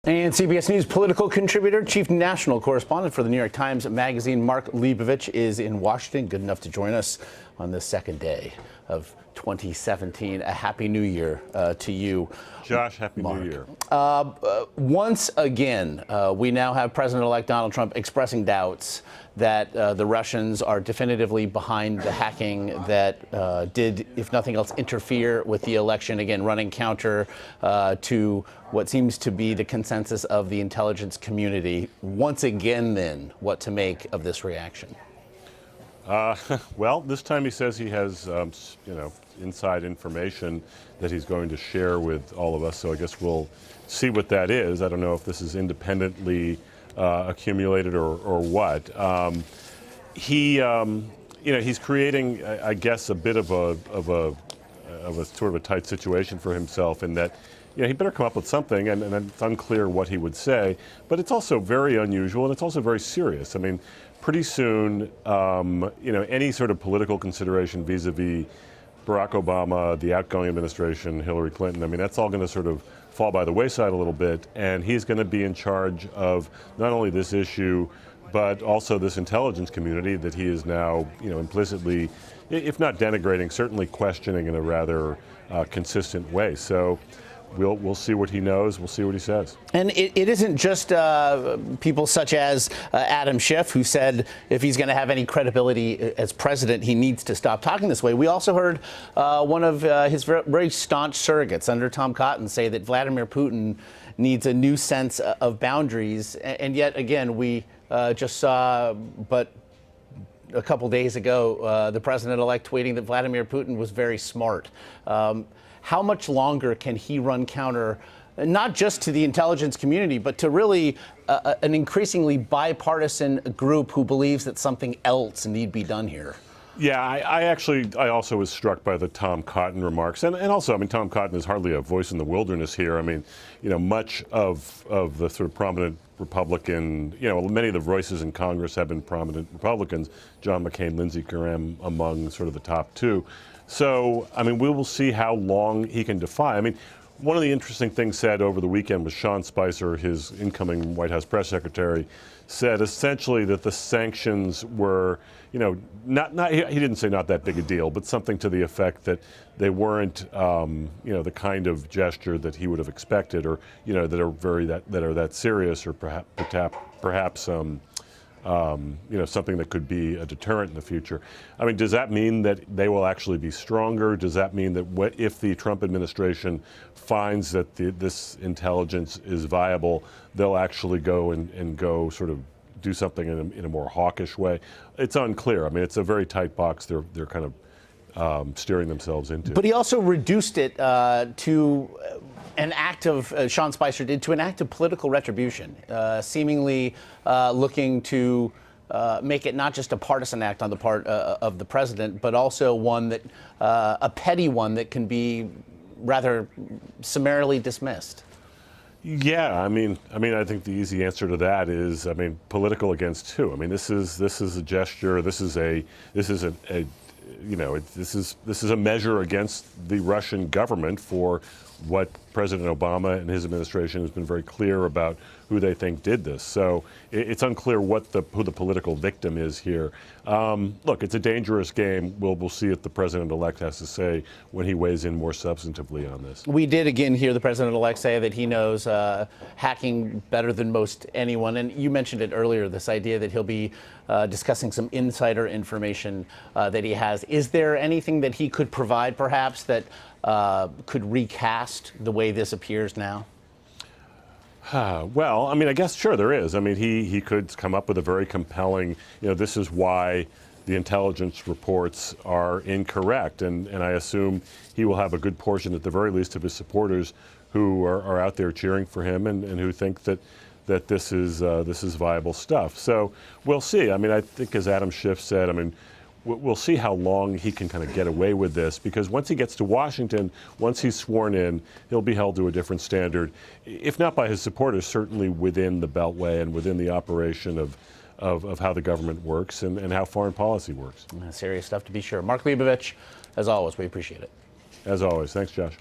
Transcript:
And CBS News political contributor, chief national correspondent for the New York Times Magazine, Mark Leibovich, is in Washington. Good enough to join us on this second day of 2017. A happy new year to you, Josh. Happy Mark. New Year. Once again, we now have President-elect Donald Trump expressing doubts that the Russians are definitively behind the hacking that did, if nothing else, interfere with the election, again, running counter to what seems to be the consensus of the intelligence community. Once again, then, what to make of this reaction? Well, this time he says he has, inside information that he's going to share with all of us. So I guess we'll see what that is. I don't know if this is independently accumulated or what. He's creating, I guess, a bit of a sort of a tight situation for himself in that, he better come up with something, and it's unclear what he would say. But it's also very unusual, and it's also very serious. I mean, pretty soon, any sort of political consideration vis-a-vis Barack Obama, the outgoing administration, Hillary Clinton, I mean, that's all going to sort of fall by the wayside a little bit, and he's going to be in charge of not only this issue, but also this intelligence community that he is now, implicitly, if not denigrating, certainly questioning in a rather consistent way. So we'll see what he knows. We'll see what he says. And it isn't just people such as Adam Schiff, who said if he's going to have any credibility as president, he needs to stop talking this way. We also heard one of his very staunch surrogates under Tom Cotton say that Vladimir Putin needs a new sense of boundaries. And yet again, we just saw, but a couple days ago, the president-elect tweeting that Vladimir Putin was very smart. How much longer can he run counter, not just to the intelligence community, but to really an increasingly bipartisan group who believes that something else need be done here? Yeah, I also was struck by the Tom Cotton remarks. And also, I mean, Tom Cotton is hardly a voice in the wilderness here. I mean, much of the sort of prominent Republican, many of the voices in Congress have been prominent Republicans, John McCain, Lindsey Graham among sort of the top two. So, I mean, we will see how long he can defy. I mean, one of the interesting things said over the weekend was Sean Spicer, his incoming White House press secretary, said essentially that the sanctions were, he didn't say not that big a deal, but something to the effect that they weren't, the kind of gesture that he would have expected, or that are that serious, or perhaps something that could be a deterrent in the future. I mean, does that mean that they will actually be stronger? Does that mean that if the Trump administration finds that this intelligence is viable, they'll actually go and go sort of do something in a more hawkish way? It's unclear. I mean, it's a very tight box they're kind of steering themselves into. But he also reduced it to an act of, Sean Spicer did, to an act of political retribution, seemingly looking to make it not just a partisan act on the part of the president, but also one that, a petty one that can be rather summarily dismissed. Yeah, I mean, I think the easy answer to that is, political against who? I mean, this is a gesture. This is a measure against the Russian government for what President Obama and his administration has been very clear about who they think did this. So it's unclear who the political victim is here. Look, it's a dangerous game. We'll see what the president-elect has to say when he weighs in more substantively on this. We did again hear the president-elect say that he knows hacking better than most anyone. And you mentioned it earlier, this idea that he'll be discussing some insider information that he has. Is there anything that he could provide, perhaps, that could recast the way this appears now? Well, I mean, I guess, sure, there is. I mean, he could come up with a very compelling, this is why the intelligence reports are incorrect. And I assume he will have a good portion, at the very least, of his supporters who are out there cheering for him and who think that this is viable stuff. So we'll see. I mean, I think, as Adam Schiff said, we'll see how long he can kind of get away with this, because once he gets to Washington, once he's sworn in, he'll be held to a different standard, if not by his supporters, certainly within the Beltway and within the operation of how the government works and how foreign policy works. Serious stuff, to be sure. Mark Leibovich, as always, we appreciate it. As always. Thanks, Josh.